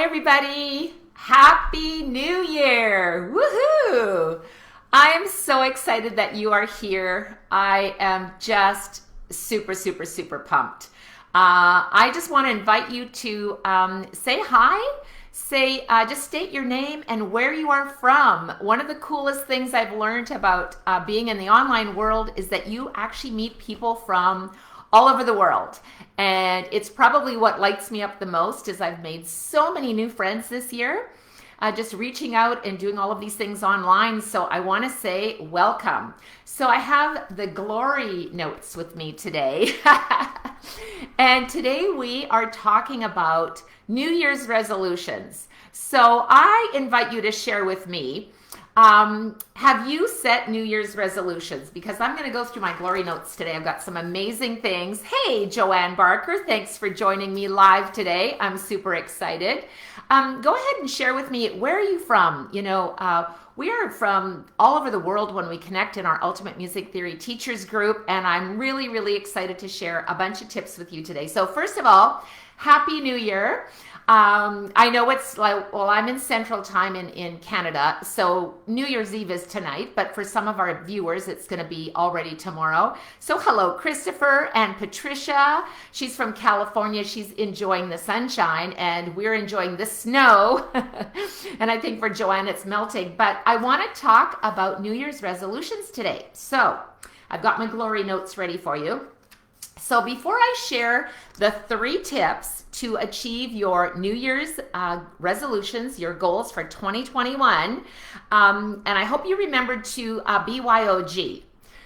everybody. Happy New Year. Woohoo! I am so excited that you are here. I am just super pumped. I just want to invite you to say hi. Just state your name and where you are from. One of the coolest things I've learned about being in the online world is that you actually meet people from all over the world. And it's probably what lights me up the most is I've made so many new friends this year, just reaching out and doing all of these things online. So I want to say welcome. So I have the glory notes with me today. And today we are talking about New Year's resolutions. So I invite you to share with me, have you set New Year's resolutions? Because I'm going to go through my glory notes today. I've got some amazing things. Hey, Joanne Barker, thanks for joining me live today. I'm super excited. Go ahead and share with me, where are you from? You know, we are from all over the world when we connect in our Ultimate Music Theory Teachers group, and I'm really excited to share a bunch of tips with you today. So first of all, Happy New Year. I know it's like, well, I'm in Central Time in Canada, so New Year's Eve is tonight, but for some of our viewers, it's going to be already tomorrow. So hello, Christopher and Patricia. She's from California. She's enjoying the sunshine, and we're enjoying the snow. And I think for Joanne, it's melting. But I want to talk about New Year's resolutions today. So I've got my glory notes ready for you. So before I share the 3 tips to achieve your New Year's resolutions, your goals for 2021, and I hope you remembered to BYOG.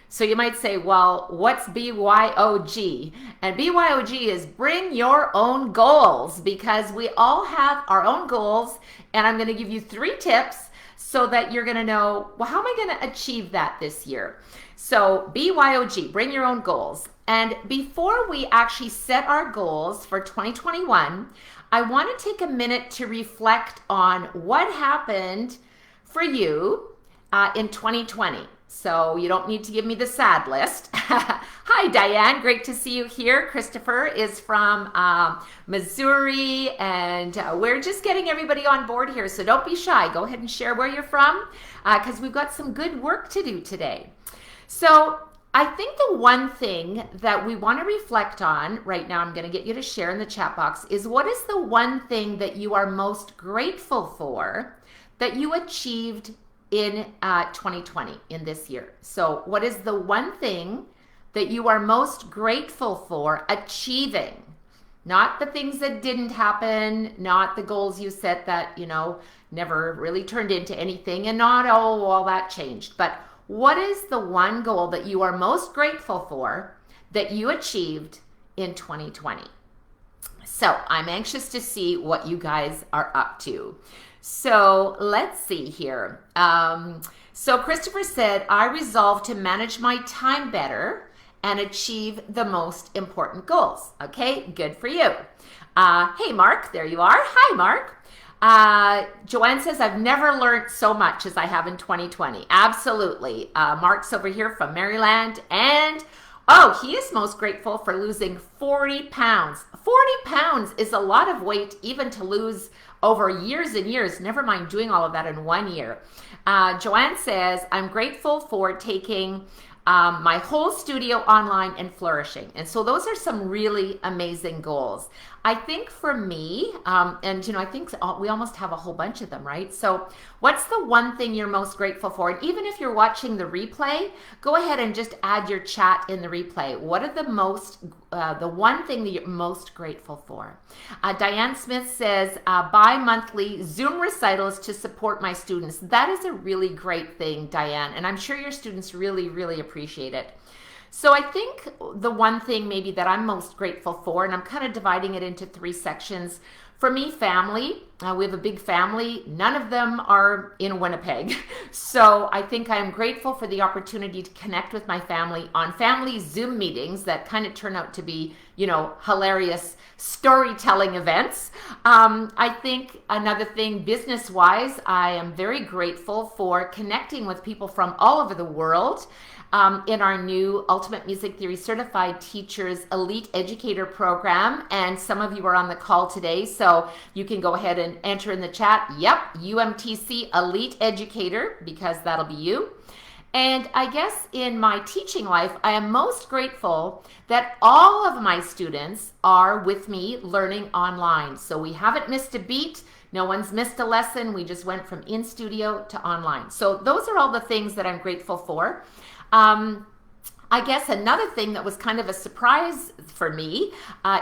So you might say, well, what's BYOG? And BYOG is bring your own goals, because we all have our own goals, and I'm going to give you 3 tips so that you're going to know, well, how am I going to achieve that this year? So BYOG, bring your own goals. And before we actually set our goals for 2021, I want to take a minute to reflect on what happened for you in 2020. So you don't need to give me the sad list. Hi, Diane. Great to see you here. Christopher is from Missouri, and we're just getting everybody on board here. So don't be shy. Go ahead and share where you're from, because we've got some good work to do today. So I think the one thing that we want to reflect on right now, I'm going to get you to share in the chat box, is what is the one thing that you are most grateful for that you achieved in 2020, in this year? So what is the one thing that you are most grateful for achieving? Not the things that didn't happen, not the goals you set that, you know, never really turned into anything, and not, oh, all that changed. But what is the one goal that you are most grateful for that you achieved in 2020? So I'm anxious to see what you guys are up to. So let's see here. So Christopher said, I resolved to manage my time better and achieve the most important goals. Okay, good for you. Hey, Mark, there you are. Hi, Mark. Joanne says, I've never learned so much as I have in 2020. Absolutely. Mark's over here from Maryland, and he is most grateful for losing 40 pounds. 40 pounds is a lot of weight even to lose over years and years, never mind doing all of that in 1 year. Joanne says, I'm grateful for taking my whole studio online and flourishing. And so those are some really amazing goals. I think for me, and you know, I think we almost have a whole bunch of them, right? So what's the one thing you're most grateful for? And even if you're watching the replay, go ahead and just add your chat in the replay. What are the one thing that you're most grateful for? Diane Smith says, bi-monthly Zoom recitals to support my students. That is a really great thing, Diane, and I'm sure your students really appreciate it. So I think the one thing maybe that I'm most grateful for, and I'm kind of dividing it into 3 sections. For me, family. We have a big family. None of them are in Winnipeg. So I think I'm grateful for the opportunity to connect with my family on family Zoom meetings that kind of turn out to be, you know, hilarious storytelling events. I think another thing, business-wise, I am very grateful for connecting with people from all over the world. In our new Ultimate Music Theory Certified Teachers Elite Educator Program, and some of you are on the call today. So So you can go ahead and enter in the chat. Yep, UMTC Elite Educator, because that'll be you. And I guess in my teaching life, I am most grateful that all of my students are with me learning online. So we haven't missed a beat. No one's missed a lesson. We just went from in studio to online. So those are all the things that I'm grateful for. I guess another thing that was kind of a surprise for me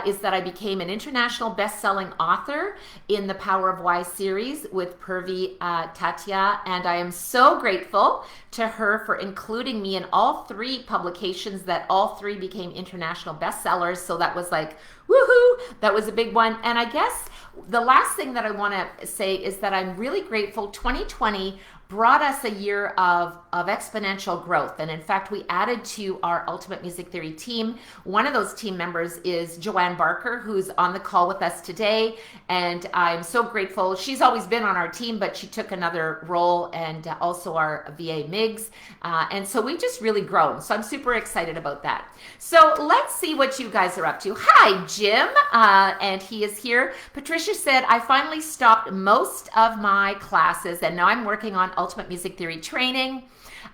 is that I became an international best-selling author in the Power of Why series with Purvi Tatya, and I am so grateful to her for including me in all 3 publications that all 3 became international bestsellers. So that was like, woohoo, that was a big one. And I guess the last thing that I want to say is that I'm really grateful. 2020 brought us a year of exponential growth. And in fact, we added to our Ultimate Music Theory team. One of those team members is Joanne Barker, who's on the call with us today. And I'm so grateful. She's always been on our team, but she took another role, and also our VA Migs. And so we've just really grown. So I'm super excited about that. So let's see what you guys are up to. Hi, Jim. And he is here. Patricia said, I finally stopped most of my classes, and now I'm working on Ultimate Music Theory training,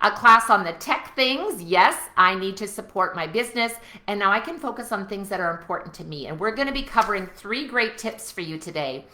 a class on the tech things. Yes, I need to support my business, and now I can focus on things that are important to me. And we're going to be covering 3 great tips for you today.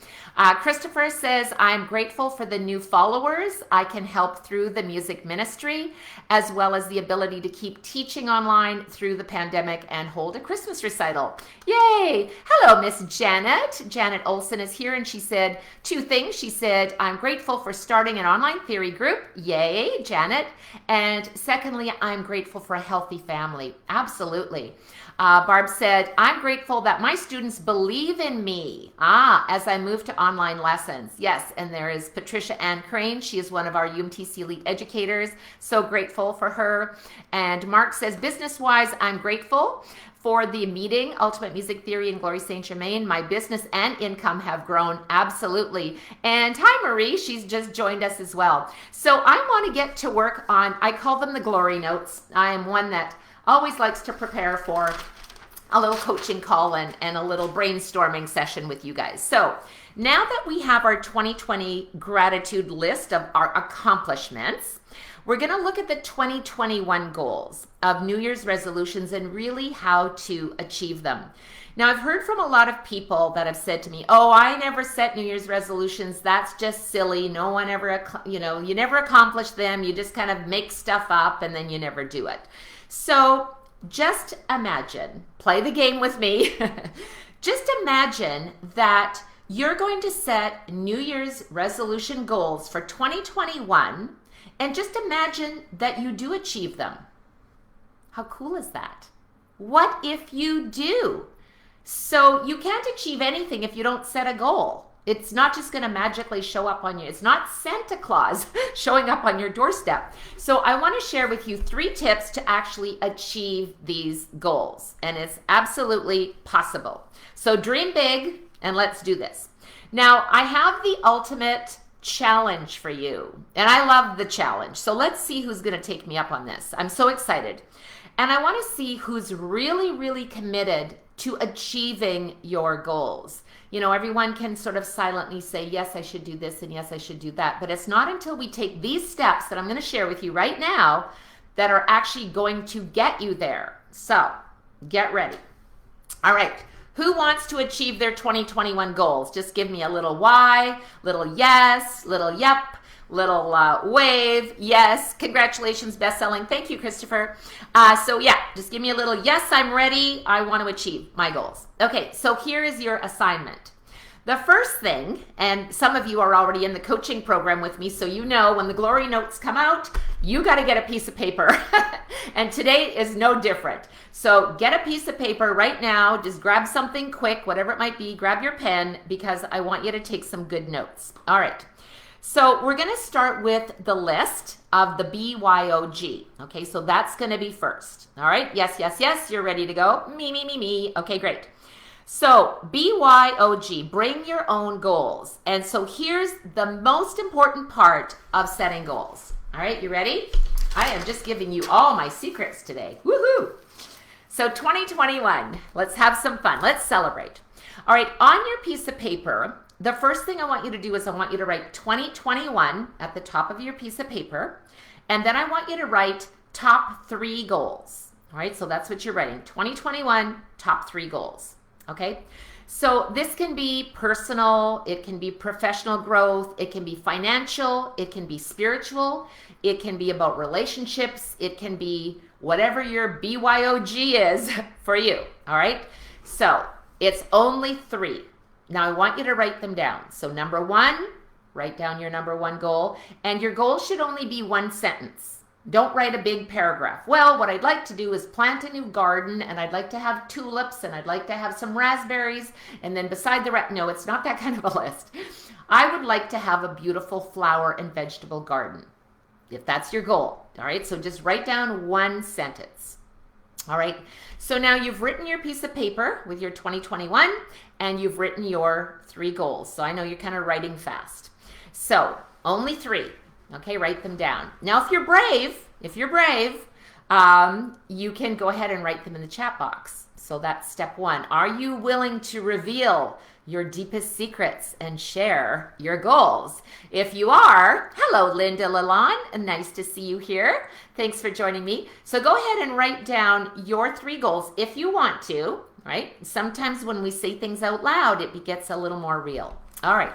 Christopher says, I'm grateful for the new followers I can help through the music ministry, as well as the ability to keep teaching online through the pandemic and hold a Christmas recital. Yay! Hello, Miss Janet. Janet Olson is here, and she said 2 things. She said, I'm grateful for starting an online theory group. Yay, Janet. And secondly, I'm grateful for a healthy family. Absolutely. Barb said, I'm grateful that my students believe in me as I move to online lessons. Yes, and there is Patricia Ann Crane. She is one of our UMTC Elite Educators. So grateful for her. And Mark says, business-wise, I'm grateful for the meeting, Ultimate Music Theory in Glory St. Germain. My business and income have grown. Absolutely. And hi, Marie. She's just joined us as well. So I want to get to work on, I call them the glory notes. I am one that always likes to prepare for a little coaching call and a little brainstorming session with you guys. So now that we have our 2020 gratitude list of our accomplishments, we're going to look at the 2021 goals of New Year's resolutions and really how to achieve them. Now, I've heard from a lot of people that have said to me, oh, I never set New Year's resolutions. That's just silly. No one ever, you never accomplish them. You just kind of make stuff up and then you never do it. So just imagine, play the game with me. Just imagine that you're going to set New Year's resolution goals for 2021, and just imagine that you do achieve them. How cool is that? What if you do? So you can't achieve anything if you don't set a goal. It's not just going to magically show up on you. It's not Santa Claus showing up on your doorstep. So I want to share with you 3 tips to actually achieve these goals. And it's absolutely possible. So dream big and let's do this. Now, I have the ultimate challenge for you. And I love the challenge. So let's see who's going to take me up on this. I'm so excited. And I want to see who's really, really committed to achieving your goals. Everyone can sort of silently say, yes, I should do this and yes, I should do that. But it's not until we take these steps that I'm going to share with you right now that are actually going to get you there. So get ready. All right. Who wants to achieve their 2021 goals? Just give me a little Y, little yes, little yep, little wave. Yes. Congratulations, best-selling. Thank you, Christopher. So yeah, just give me a little yes, I'm ready. I want to achieve my goals. Okay, so here is your assignment. The first thing, and some of you are already in the coaching program with me, so you know when the glory notes come out, you got to get a piece of paper. And today is no different. So get a piece of paper right now. Just grab something quick, whatever it might be. Grab your pen because I want you to take some good notes. All right. So we're going to start with the list of the BYOG. Okay, so that's going to be first. All right. Yes, yes, yes. You're ready to go. Me, me, me, me. Okay, great. So BYOG, bring your own goals. And so here's the most important part of setting goals. All right, you ready? I am just giving you all my secrets today. Woohoo! So 2021, let's have some fun. Let's celebrate. All right, on your piece of paper, the first thing I want you to do is I want you to write 2021 at the top of your piece of paper. And then I want you to write top 3 goals. All right, so that's what you're writing. 2021, top 3 goals. Okay, so this can be personal, it can be professional growth, it can be financial, it can be spiritual, it can be about relationships, it can be whatever your BYOG is for you. All right, so it's only 3. Now I want you to write them down. So number 1, write down your number 1 goal, and your goal should only be 1 sentence. Don't write a big paragraph. Well, what I'd like to do is plant a new garden, and I'd like to have tulips, and I'd like to have some raspberries, and then beside the no, it's not that kind of a list. I would like to have a beautiful flower and vegetable garden, if that's your goal. All right, so just write down 1 sentence. All right, so now you've written your piece of paper with your 2021, and you've written your 3 goals. So I know you're kind of writing fast. So only 3. Okay, write them down. Now, if you're brave, you can go ahead and write them in the chat box. So that's step 1. Are you willing to reveal your deepest secrets and share your goals? If you are, hello, Linda Lalonde. Nice to see you here. Thanks for joining me. So go ahead and write down your 3 goals if you want to, right? Sometimes when we say things out loud, it gets a little more real. All right.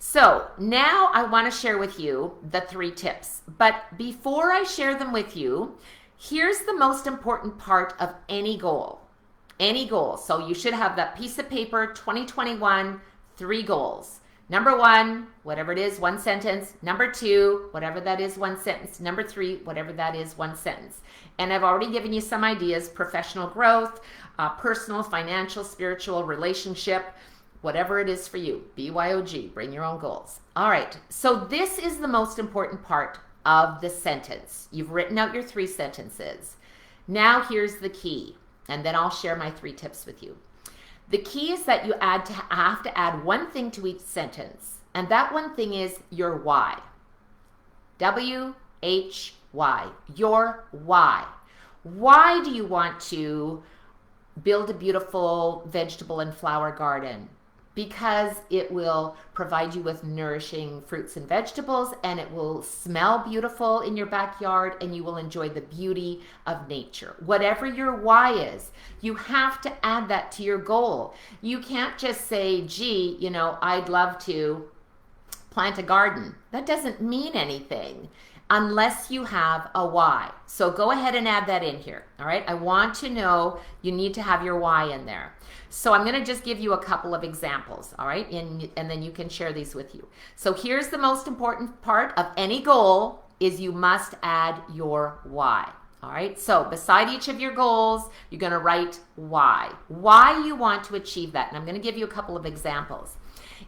So now I want to share with you the 3 tips. But before I share them with you, here's the most important part of any goal. Any goal. So you should have that piece of paper, 2021, 3 goals. Number 1, whatever it is, 1 sentence. Number 2, whatever that is, 1 sentence. Number 3, whatever that is, 1 sentence. And I've already given you some ideas: professional growth, personal, financial, spiritual, relationship, whatever it is for you. BYOG, bring your own goals. All right, so this is the most important part of the sentence. You've written out your 3 sentences. Now here's the key, and then I'll share my 3 tips with you. The key is that you have to add 1 thing to each sentence, and that 1 thing is your why. W-H-Y, your why. Why do you want to build a beautiful vegetable and flower garden? Because it will provide you with nourishing fruits and vegetables, and it will smell beautiful in your backyard, and you will enjoy the beauty of nature. Whatever your why is, you have to add that to your goal. You can't just say, gee, I'd love to plant a garden. That doesn't mean anything unless you have a why. So go ahead and add that in here. All right, I want to know you need to have your why in there. So I'm going to just give you a couple of examples, all right? And then you can share these with you. So here's the most important part of any goal is you must add your why, all right? So beside each of your goals, you're going to write why you want to achieve that. And I'm going to give you a couple of examples.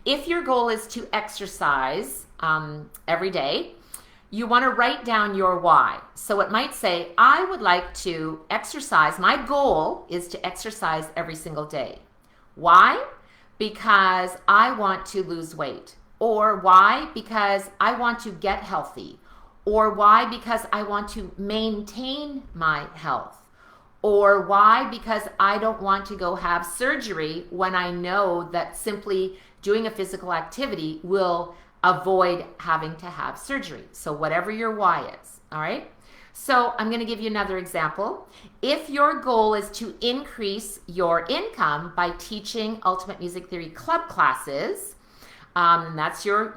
If your goal is to exercise every day, you want to write down your why. So it might say, I would like to exercise. My goal is to exercise every single day. Why? Because I want to lose weight. Or why? Because I want to get healthy. Or why? Because I want to maintain my health. Or why? Because I don't want to go have surgery when I know that simply doing a physical activity will avoid having to have surgery. So whatever your why is, all right? So I'm going to give you another example. If your goal is to increase your income by teaching Ultimate Music Theory Club classes, and that's your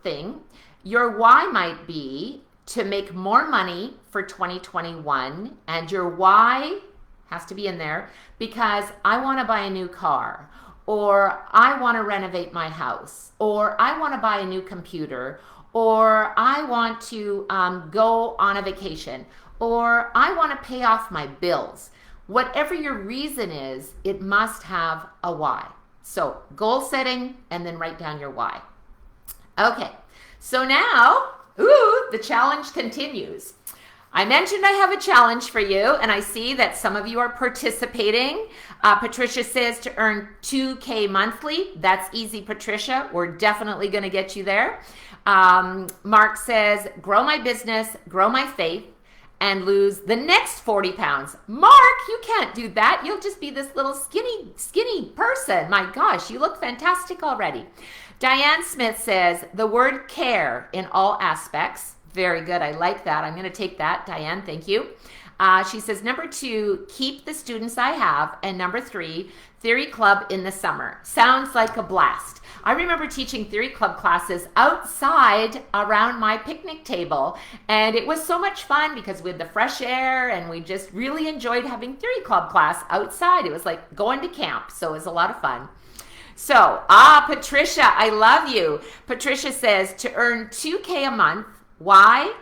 thing, your why might be to make more money for 2021, and your why has to be in there because I want to buy a new car, or I want to renovate my house, or I want to buy a new computer, or I want to go on a vacation, or I want to pay off my bills. Whatever your reason is, it must have a why. So goal setting, and then write down your why. Okay, so now, the challenge continues. I mentioned I have a challenge for you, and I see that some of you are participating. Patricia says to earn $2,000 monthly. That's easy, Patricia. We're definitely going to get you there. Mark says, grow my business, grow my faith, and lose the next 40 pounds. Mark, you can't do that. You'll just be this little skinny person. My gosh, you look fantastic already. Diane Smith says, the word care in all aspects. Very good. I like that. I'm going to take that. Diane, thank you. She says, number 2, keep the students I have. And number 3, theory club in the summer. Sounds like a blast. I remember teaching theory club classes outside around my picnic table. And it was so much fun because we had the fresh air and we just really enjoyed having theory club class outside. It was like going to camp. So it was a lot of fun. So, Patricia, I love you. Patricia says, to earn $2K a month. Why?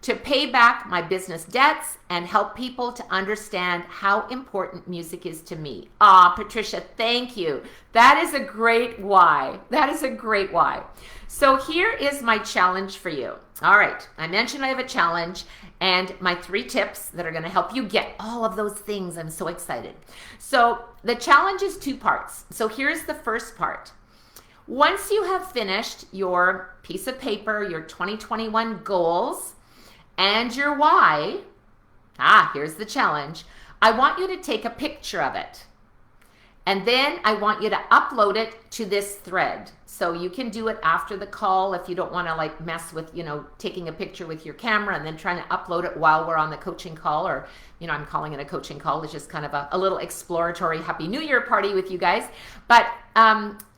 To pay back my business debts and help people to understand how important music is to me. Patricia, thank you. That is a great why. That is a great why. So here is my challenge for you. All right, I mentioned I have a challenge and my 3 tips that are going to help you get all of those things. I'm so excited. So the challenge is 2 parts. So here's the first part. Once you have finished your piece of paper, your 2021 goals, and your why, here's the challenge. I want you to take a picture of it. And then I want you to upload it to this thread. So you can do it after the call if you don't want to like mess with, taking a picture with your camera and then trying to upload it while we're on the coaching call, or, I'm calling it a coaching call. It's just kind of a little exploratory Happy New Year party with you guys. But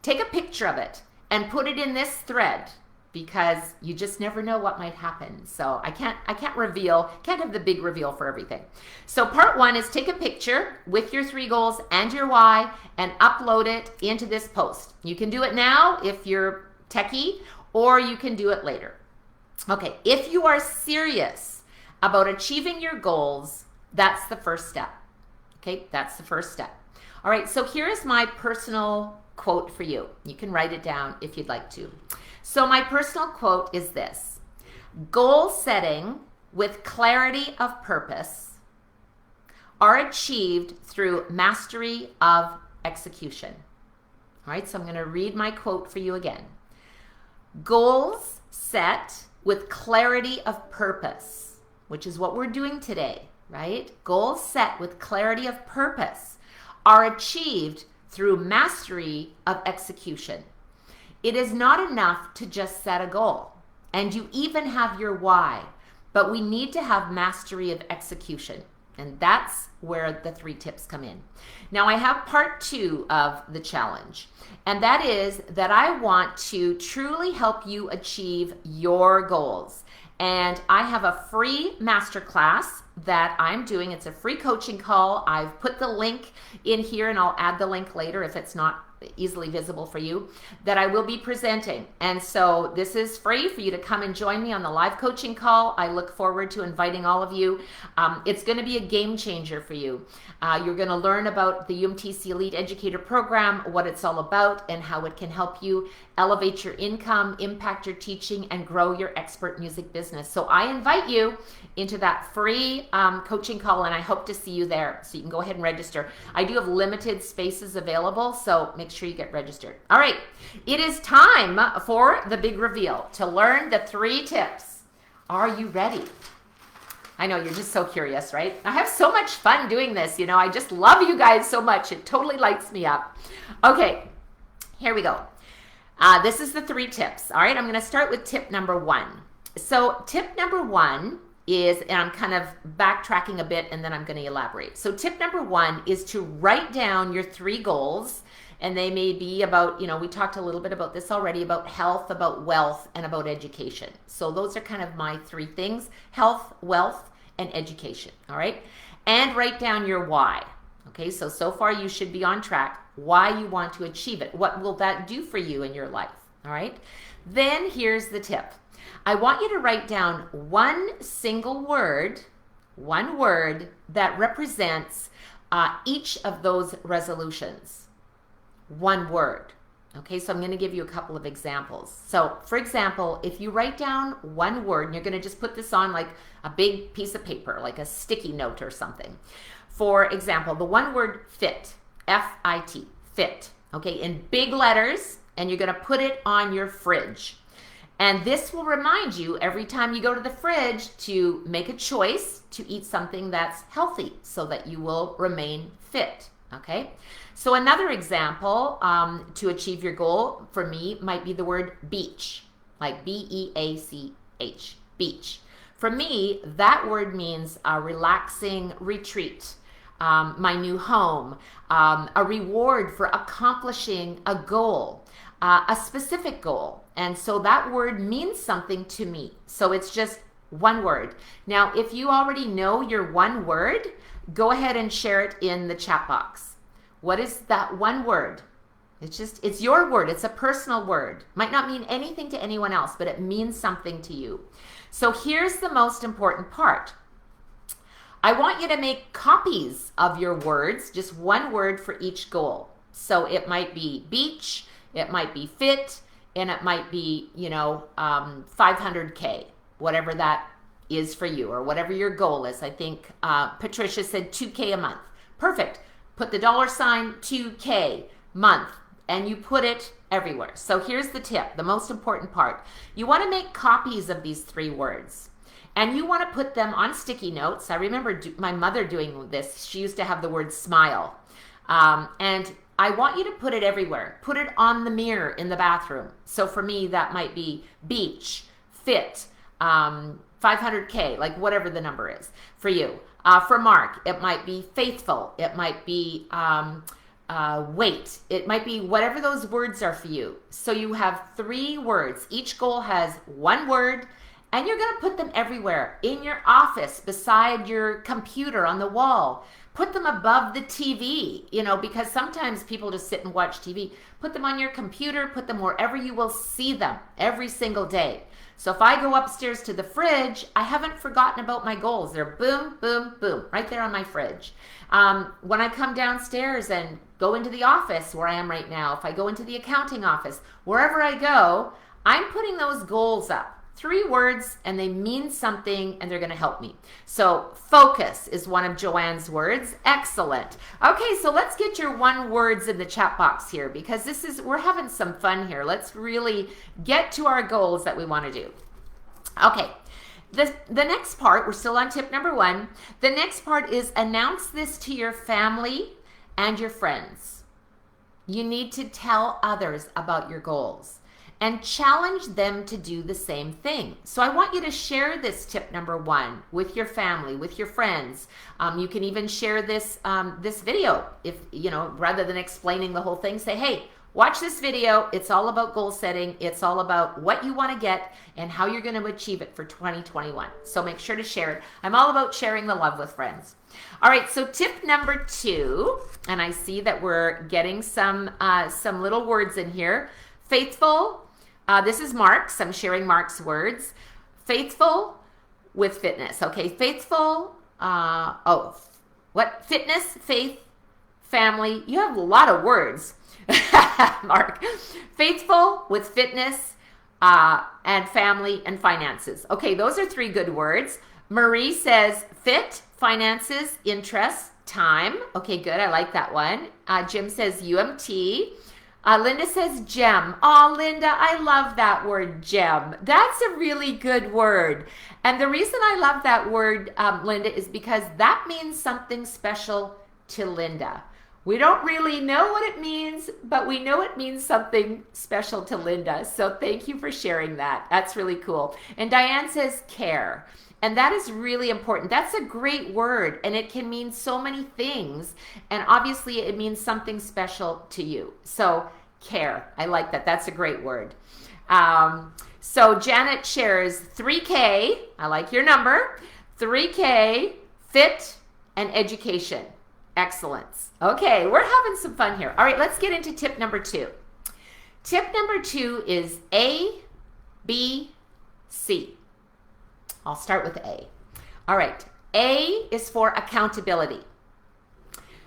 take a picture of it and put it in this thread, because you just never know what might happen. So I can't have the big reveal for everything. So part 1 is take a picture with your 3 goals and your why and upload it into this post. You can do it now if you're techie, or you can do it later. Okay, if you are serious about achieving your goals, that's the first step. Okay, that's the first step. All right, so here is my personal quote for you. You can write it down if you'd like to. So my personal quote is this: goal setting with clarity of purpose are achieved through mastery of execution. All right, so I'm going to read my quote for you again. Goals set with clarity of purpose, which is what we're doing today, right? Goals set with clarity of purpose are achieved through mastery of execution. It is not enough to just set a goal, and you even have your why, but we need to have mastery of execution, and that's where the 3 tips come in. Now I have part 2 of the challenge, and that is that I want to truly help you achieve your goals. And I have a free masterclass that I'm doing. It's a free coaching call. I've put the link in here, and I'll add the link later if it's not easily visible for you, that I will be presenting. And so this is free for you to come and join me on the live coaching call. I look forward to inviting all of you. It's going to be a game changer for you. You're going to learn about the UMTC Elite Educator Program, what it's all about, and how it can help you elevate your income, impact your teaching, and grow your expert music business. So I invite you into that free coaching call, and I hope to see you there. So you can go ahead and register. I do have limited spaces available, so make sure you get registered. All right, it is time for the big reveal to learn the 3 tips. Are you ready? I know you're just so curious, right? I have so much fun doing this. I just love you guys so much. It totally lights me up. Okay, here we go. This is the 3 tips. All right, I'm going to start with tip number 1. So tip number 1 is, and I'm kind of backtracking a bit and then I'm going to elaborate. So tip number 1 is to write down your 3 goals, and they may be about, we talked a little bit about this already, about health, about wealth, and about education. So those are kind of my 3 things: health, wealth, and education. All right, and write down your why. Okay, so far you should be on track. Why you want to achieve it. What will that do for you in your life? All right, then here's the tip. I want you to write down one single word, one word that represents each of those resolutions. One word. Okay, so I'm going to give you a couple of examples. So, for example, if you write down one word, and you're going to just put this on like a big piece of paper, like a sticky note or something. For example, the one word fit, F-I-T, fit, okay, in big letters, and you're going to put it on your fridge. And this will remind you every time you go to the fridge to make a choice to eat something that's healthy so that you will remain fit. Okay, so another example to achieve your goal for me might be the word beach, like B-E-A-C-H, beach. For me, that word means a relaxing retreat, my new home, a reward for accomplishing a goal, a specific goal. And so that word means something to me. So it's just one word. Now, if you already know your one word, go ahead and share it in the chat box. What is that one word? It's your word. It's a personal word. Might not mean anything to anyone else, but it means something to you. So here's the most important part. I want you to make copies of your words, just one word for each goal. So it might be beach, it might be fit, and it might be, 500K, whatever that is for you, or whatever your goal is. I think Patricia said 2K a month. Perfect. Put the $ 2K month, and you put it everywhere. So here's the tip, the most important part. You want to make copies of these 3 words, and you want to put them on sticky notes. I remember my mother doing this. She used to have the word smile. And I want you to put it everywhere. Put it on the mirror in the bathroom. So for me, that might be beach, fit, 500K, like whatever the number is for you. For Mark, it might be faithful. It might be weight. It might be whatever those words are for you. So you have 3 words. Each goal has one word, and you're going to put them everywhere. In your office, beside your computer, on the wall. Put them above the TV, because sometimes people just sit and watch TV. Put them on your computer, put them wherever you will see them every single day. So if I go upstairs to the fridge, I haven't forgotten about my goals. They're boom, boom, boom, right there on my fridge. When I come downstairs and go into the office where I am right now, if I go into the accounting office, wherever I go, I'm putting those goals up. 3 words, and they mean something, and they're going to help me. So focus is one of Joanne's words. Excellent. Okay, so let's get your one words in the chat box here, because we're having some fun here. Let's really get to our goals that we want to do. Okay, the next part, we're still on tip number 1. The next part is announce this to your family and your friends. You need to tell others about your goals and challenge them to do the same thing. So I want you to share this tip number 1 with your family, with your friends. You can even share this video if, rather than explaining the whole thing, say, hey, watch this video. It's all about goal setting. It's all about what you want to get and how you're going to achieve it for 2021. So make sure to share it. I'm all about sharing the love with friends. All right, so tip number 2, and I see that we're getting some little words in here. Faithful. This is Mark's. I'm sharing Mark's words. Faithful with fitness. Okay, faithful. Fitness, faith, family. You have a lot of words, Mark. Faithful with fitness and family and finances. Okay, those are 3 good words. Marie says fit, finances, interests, time. Okay, good. I like that one. Jim says UMT. Linda says gem. Oh, Linda, I love that word, gem. That's a really good word. And the reason I love that word, Linda, is because that means something special to Linda. We don't really know what it means, but we know it means something special to Linda. So thank you for sharing that. That's really cool. And Diane says care. And that is really important. That's a great word, and it can mean so many things. And obviously, it means something special to you. So care. I like that. That's a great word. So Janet shares 3K. I like your number. 3K, fit, and education. Excellence. Okay, we're having some fun here. All right, let's get into tip number 2. Tip number 2 is A, B, C. I'll start with A. All right, A is for accountability.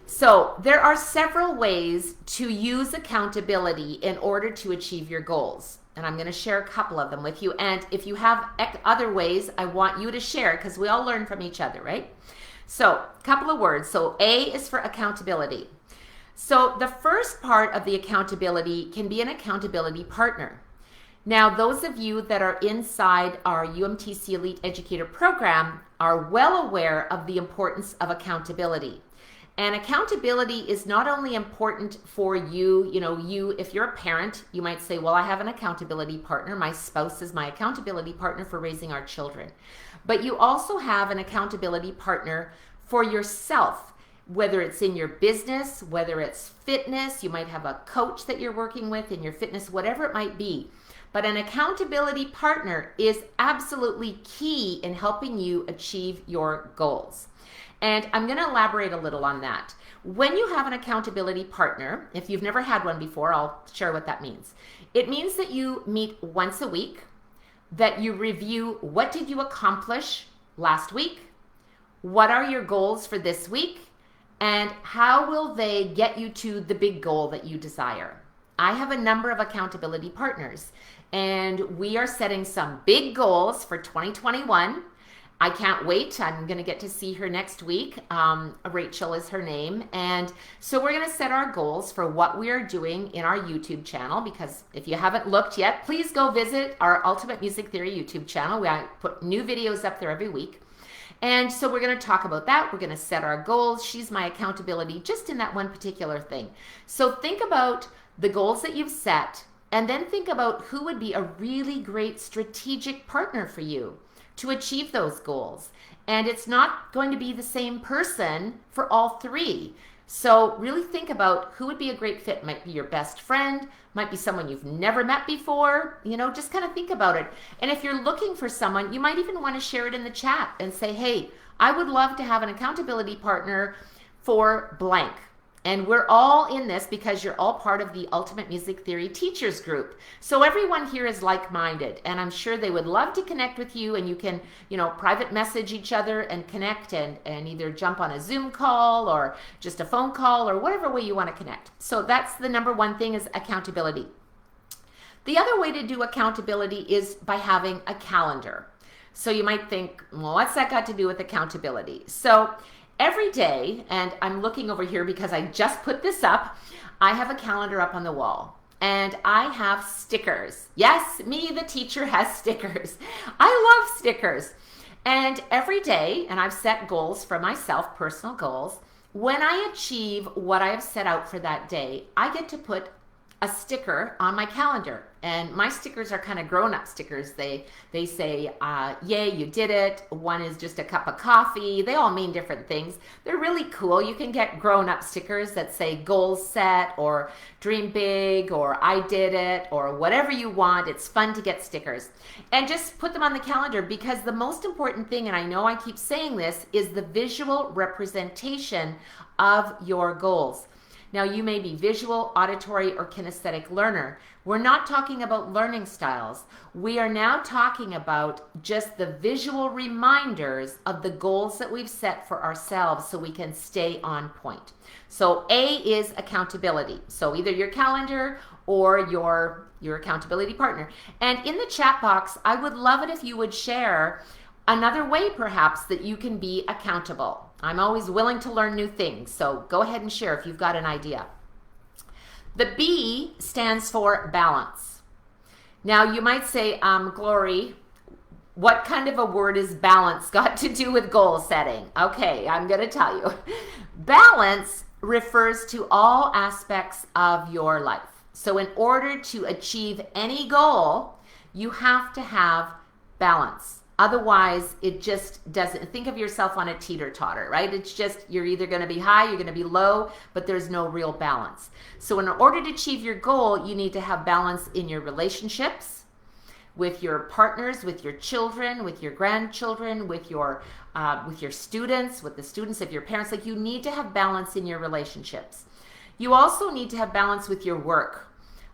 So there are several ways to use accountability in order to achieve your goals. And I'm going to share a couple of them with you. And if you have other ways, I want you to share because we all learn from each other, right? So a couple of words. So A is for accountability. So the first part of the accountability can be an accountability partner. Now, those of you that are inside our UMTC Elite Educator program are well aware of the importance of accountability. And accountability is not only important for you, if you're a parent, you might say, well, I have an accountability partner. My spouse is my accountability partner for raising our children. But you also have an accountability partner for yourself, whether it's in your business, whether it's fitness, you might have a coach that you're working with in your fitness, whatever it might be. But an accountability partner is absolutely key in helping you achieve your goals. And I'm going to elaborate a little on that. When you have an accountability partner, if you've never had one before, I'll share what that means. It means that you meet once a week, that you review what did you accomplish last week, what are your goals for this week, and how will they get you to the big goal that you desire. I have a number of accountability partners, and we are setting some big goals for 2021. I can't wait. I'm going to get to see her next week. Rachel is her name. And so we're going to set our goals for what we are doing in our YouTube channel, because if you haven't looked yet, please go visit our Ultimate Music Theory YouTube channel. We put new videos up there every week. And so we're going to talk about that. We're going to set our goals. She's my accountability just in that one particular thing. So think about the goals that you've set, and then think about who would be a really great strategic partner for you to achieve those goals. And it's not going to be the same person for all three. So really think about who would be a great fit. Might be your best friend, might be someone you've never met before, just kind of think about it. And if you're looking for someone, you might even want to share it in the chat and say, hey, I would love to have an accountability partner for blank. And we're all in this because you're all part of the Ultimate Music Theory Teachers Group. So everyone here is like-minded, and I'm sure they would love to connect with you, and you can, private message each other and connect and either jump on a Zoom call or just a phone call or whatever way you want to connect. So that's the number one thing, is accountability. The other way to do accountability is by having a calendar. So you might think, well, what's that got to do with accountability? So every day, and I'm looking over here because I just put this up, I have a calendar up on the wall, and I have stickers. Yes, me, the teacher, has stickers. I love stickers. And every day, and I've set goals for myself, personal goals, when I achieve what I have set out for that day, I get to put a sticker on my calendar. And my stickers are kind of grown-up stickers. They say, yay, you did it. One is just a cup of coffee. They all mean different things. They're really cool. You can get grown-up stickers that say goals set or dream big or I did it or whatever you want. It's fun to get stickers. And just put them on the calendar, because the most important thing, and I know I keep saying this, is the visual representation of your goals. Now, you may be visual, auditory, or kinesthetic learner. We're not talking about learning styles. We are now talking about just the visual reminders of the goals that we've set for ourselves so we can stay on point. So A is accountability. So either your calendar or your accountability partner. And in the chat box, I would love it if you would share another way perhaps that you can be accountable. I'm always willing to learn new things, so go ahead and share if you've got an idea. The B stands for balance. Now you might say, Glory, what kind of a word is balance got to do with goal setting? Okay, I'm going to tell you. Balance refers to all aspects of your life. So in order to achieve any goal, you have to have balance. Otherwise, it just doesn't. Think of yourself on a teeter-totter, right? It's just, you're either going to be high, you're going to be low, but there's no real balance. So in order to achieve your goal, you need to have balance in your relationships, with your partners, with your children, with your grandchildren, with your students, with the students of your parents. Like, you need to have balance in your relationships. You also need to have balance with your work.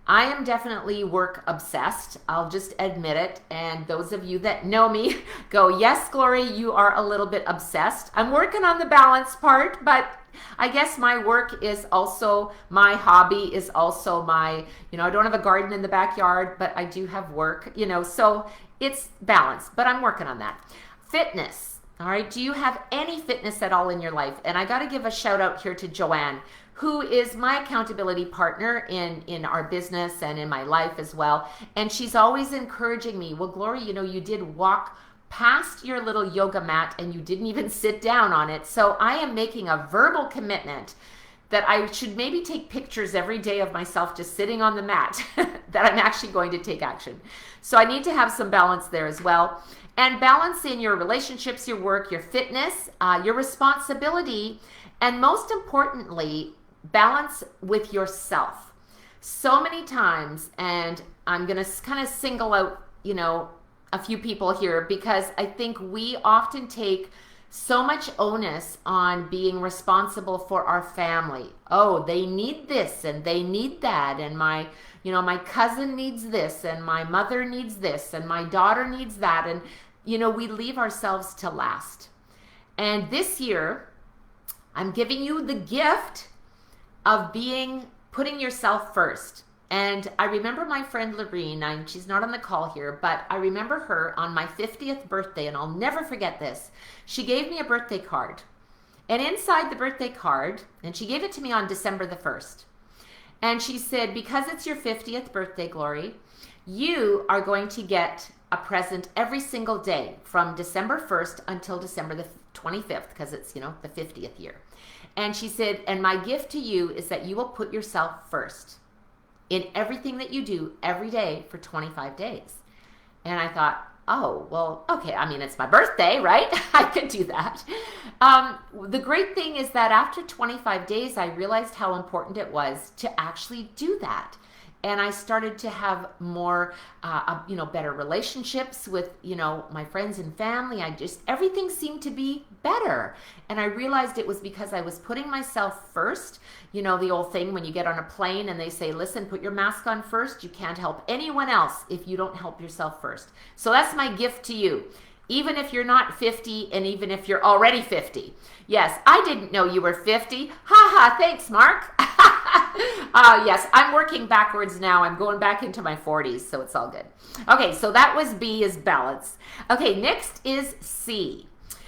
I am definitely work obsessed. I'll just admit it. And those of you that know me go, yes, Glory, you are a little bit obsessed. I'm working on the balance part, but I guess my work is also my hobby, is also my, I don't have a garden in the backyard, but I do have work, so it's balance, but I'm working on that. Fitness. All right. Do you have any fitness at all in your life? And I got to give a shout out here to Joanne, who is my accountability partner in our business and in my life as well. And she's always encouraging me, well, Glory, you know, you did walk past your little yoga mat and you didn't even sit down on it. So I am making a verbal commitment that I should maybe take pictures every day of myself just sitting on the mat, that I'm actually going to take action. So I need to have some balance there as well. And balance in your relationships, your work, your fitness, your responsibility, and most importantly, balance with yourself. So many times, and I'm going to kind of single out, you know, a few people here, because I think we often take so much onus on being responsible for our family. Oh, they need this and they need that, and my cousin needs this, and my mother needs this, and my daughter needs that, and you know, we leave ourselves to last. And this year, I'm giving you the gift of putting yourself first. And I remember my friend Lorene, she's not on the call here, but I remember her on my 50th birthday, and I'll never forget this. She gave me a birthday card. And inside the birthday card, and she gave it to me on December the 1st. And she said, because it's your 50th birthday, Glory, you are going to get a present every single day from December 1st until December the 25th, because it's, you know, the 50th year. And she said, and my gift to you is that you will put yourself first in everything that you do every day for 25 days. And I thought, oh, well, okay, I mean, it's my birthday, right? I could do that. The great thing is that after 25 days, I realized how important it was to actually do that. And I started to have more, better relationships with, my friends and family. Everything seemed to be better. And I realized it was because I was putting myself first. You know, the old thing when you get on a plane and they say, listen, put your mask on first. You can't help anyone else if you don't help yourself first. So that's my gift to you. Even if you're not 50 and even if you're already 50. Yes, I didn't know you were 50. Ha ha, thanks, Mark. Yes, I'm working backwards now. I'm going back into my 40s, so it's all good. Okay, so that was B, is balance. Okay, next is C.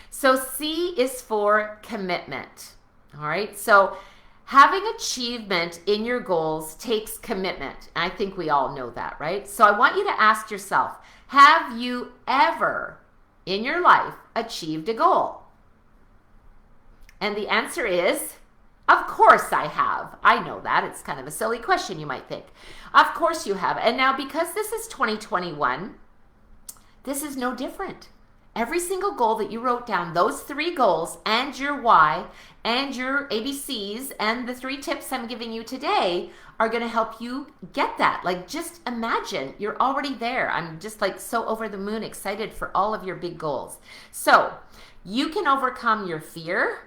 So C is for commitment. All right, so having achievement in your goals takes commitment. I think we all know that, right? So I want you to ask yourself, have you ever in your life achieved a goal? And the answer is, of course I have. I know that. It's kind of a silly question, you might think. Of course you have. And now because this is 2021, this is no different. Every single goal that you wrote down, those 3 goals and your why and your ABCs and the 3 tips I'm giving you today are going to help you get that. Like, just imagine you're already there. I'm just like so over the moon excited for all of your big goals. So you can overcome your fear.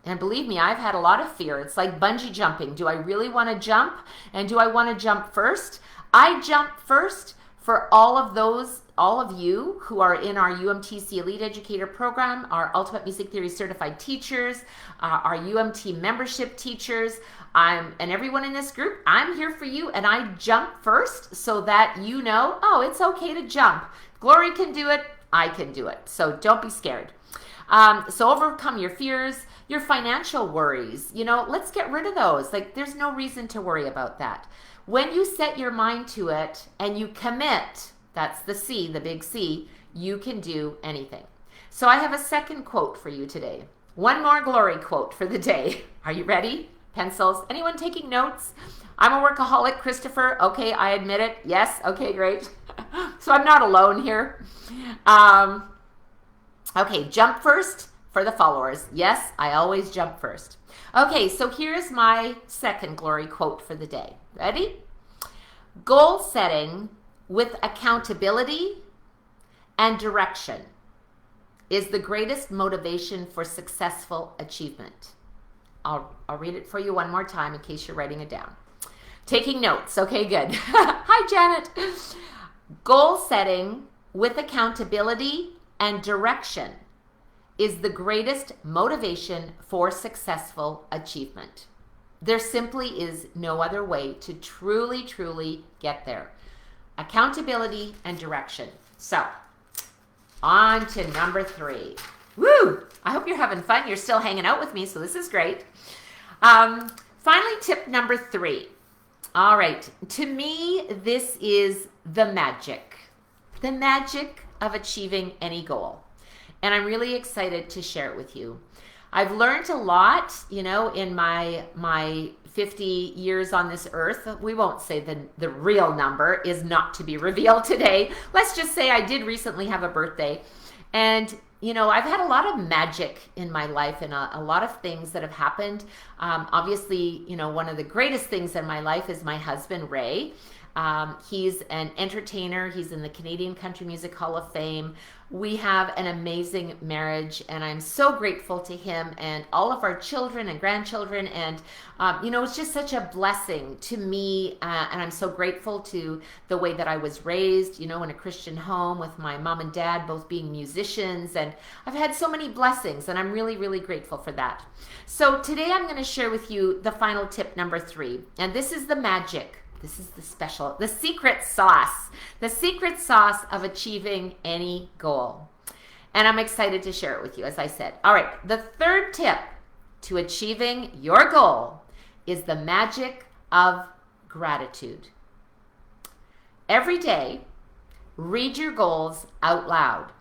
And believe me, I've had a lot of fear. It's like bungee jumping. Do I really want to jump? And do I want to jump first? I jump first for all of you who are in our UMTC Elite Educator Program, our Ultimate Music Theory Certified Teachers, our UMT membership teachers, and everyone in this group. I'm here for you, and I jump first so that you know, oh, it's okay to jump. Glory can do it. I can do it. So don't be scared. So overcome your fears, your financial worries. Let's get rid of those. Like, there's no reason to worry about that. When you set your mind to it and you commit, that's the C, the big C, you can do anything. So I have a second quote for you today. One more Glory quote for the day. Are you ready? Pencils? Anyone taking notes? I'm a workaholic, Christopher. Okay, I admit it. Yes. Okay, great. So I'm not alone here. Okay, jump first for the followers. Yes, I always jump first. Okay, so here's my second Glory quote for the day. Ready? Goal setting with accountability and direction is the greatest motivation for successful achievement. I'll read it for you one more time in case you're writing it down. Taking notes. Okay, good. Hi, Janet. Goal setting with accountability and direction is the greatest motivation for successful achievement. There simply is no other way to truly, truly get there. Accountability and direction. So, on to number 3. Woo! I hope you're having fun. You're still hanging out with me, so this is great. Finally, tip number 3. All right. To me, this is the magic of achieving any goal. And I'm really excited to share it with you. I've learned a lot, in my 50 years on this earth. We won't say the real number is not to be revealed today. Let's just say I did recently have a birthday. And, I've had a lot of magic in my life and a lot of things that have happened. Obviously, one of the greatest things in my life is my husband, Ray. He's an entertainer. He's in the Canadian Country Music Hall of Fame. We have an amazing marriage, and I'm so grateful to him and all of our children and grandchildren. And, it's just such a blessing to me. And I'm so grateful to the way that I was raised, in a Christian home with my mom and dad both being musicians. And I've had so many blessings, and I'm really, really grateful for that. So today I'm going to share with you the final tip number 3. And this is the magic. This is the secret sauce of achieving any goal. And I'm excited to share it with you, as I said. All right, the third tip to achieving your goal is the magic of gratitude. Every day, read your goals out loud,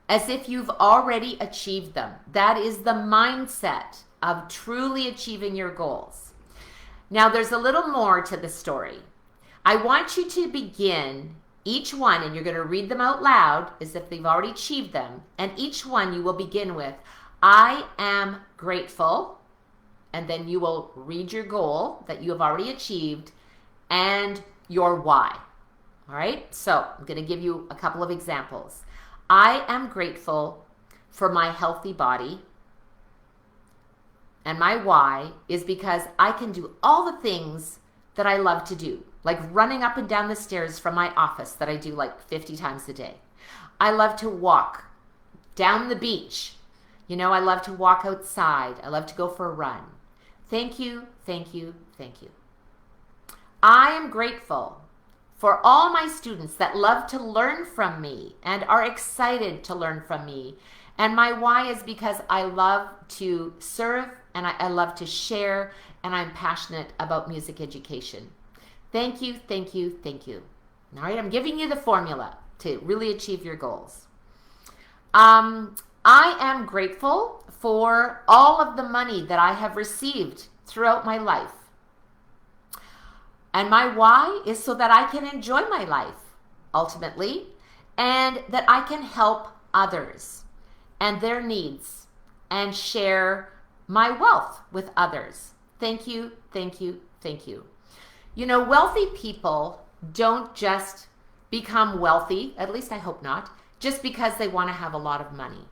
as if you've already achieved them. That is the mindset of truly achieving your goals. Now, there's a little more to the story. I want you to begin each one, and you're going to read them out loud as if they've already achieved them. And each one you will begin with, I am grateful. And then you will read your goal that you have already achieved and your why. All right? So I'm going to give you a couple of examples. I am grateful for my healthy body. And my why is because I can do all the things that I love to do, like running up and down the stairs from my office that I do like 50 times a day. I love to walk down the beach. I love to walk outside. I love to go for a run. Thank you, thank you, thank you. I am grateful for all my students that love to learn from me and are excited to learn from me. And my why is because I love to serve and I love to share, and I'm passionate about music education. Thank you, thank you, thank you. All right, I'm giving you the formula to really achieve your goals. I am grateful for all of the money that I have received throughout my life. And my why is so that I can enjoy my life, ultimately, and that I can help others and their needs and share my wealth with others. Thank you, thank you, thank you. Wealthy people don't just become wealthy, at least I hope not, just because they want to have a lot of money.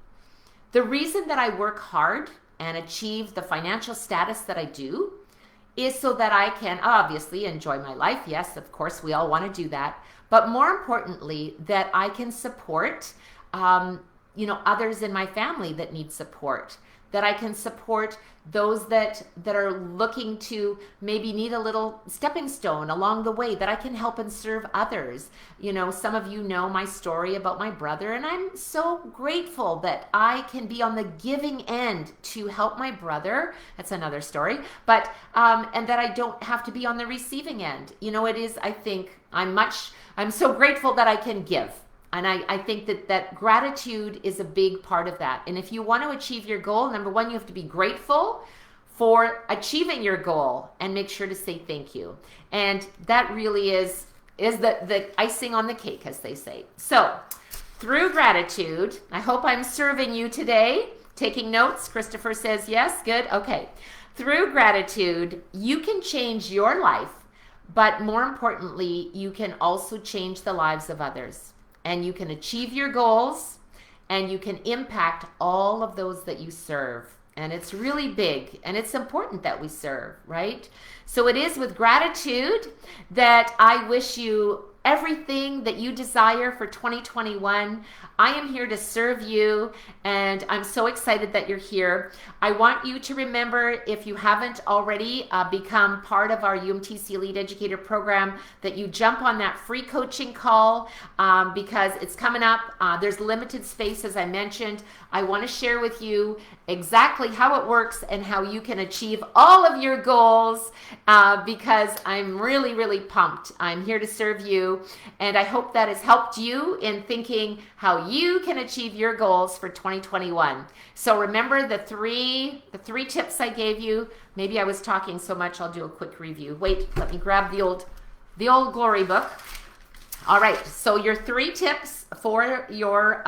The reason that I work hard and achieve the financial status that I do is so that I can obviously enjoy my life. Yes, of course, we all want to do that. But more importantly, that I can support, others in my family that need support. That I can support those that are looking to maybe need a little stepping stone along the way, that I can help and serve others. Some of you know my story about my brother, and I'm so grateful that I can be on the giving end to help my brother. That's another story. But, and that I don't have to be on the receiving end. I think I'm so grateful that I can give. And I think that gratitude is a big part of that. And if you want to achieve your goal, number one, you have to be grateful for achieving your goal and make sure to say thank you. And that really is the icing on the cake, as they say. So through gratitude, I hope I'm serving you today. Taking notes, Christopher says yes, good, okay. Through gratitude, you can change your life, but more importantly, you can also change the lives of others. And you can achieve your goals, and you can impact all of those that you serve. And it's really big, and it's important that we serve, right? So it is with gratitude that I wish you everything that you desire for 2021. I am here to serve you, and I'm so excited that you're here. I want you to remember, if you haven't already become part of our UMTC Elite Educator program, that you jump on that free coaching call because it's coming up. There's limited space, as I mentioned. I want to share with you exactly how it works and how you can achieve all of your goals because I'm really, really pumped. I'm here to serve you, and I hope that has helped you in thinking how you can achieve your goals for 2021. So remember the three tips I gave you. Maybe I was talking so much, I'll do a quick review. Wait, let me grab the old glory book. All right, so your 3 tips for your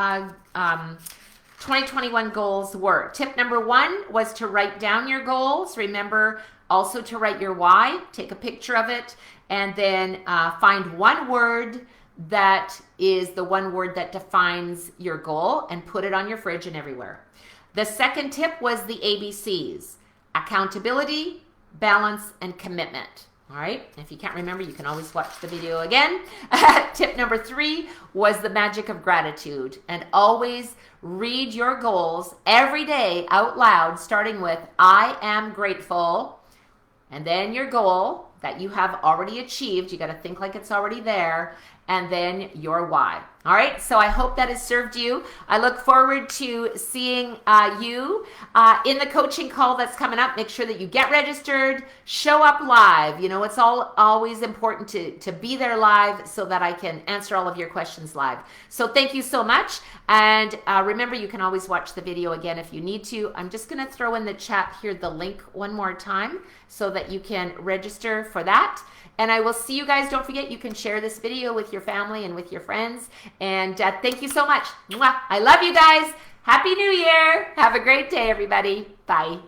2021 goals were: tip number 1 was to write down your goals. Remember also to write your why, take a picture of it, and then find one word that is the one word that defines your goal and put it on your fridge and everywhere. The second tip was the ABCs: accountability, balance, and commitment. All right, if you can't remember, you can always watch the video again. Tip number 3 was the magic of gratitude, and always read your goals every day out loud, starting with I am grateful, and then your goal that you have already achieved. You got to think like it's already there, and then your why. All right, so I hope that has served you. I look forward to seeing you in the coaching call that's coming up. Make sure that you get registered, show up live. You know, it's always important to be there live so that I can answer all of your questions live. So thank you so much. And remember, you can always watch the video again if you need to. I'm just going to throw in the chat here the link one more time so that you can register for that. And I will see you guys. Don't forget, you can share this video with your family and with your friends. And thank you so much. Mwah. I love you guys. Happy New Year. Have a great day, everybody. Bye.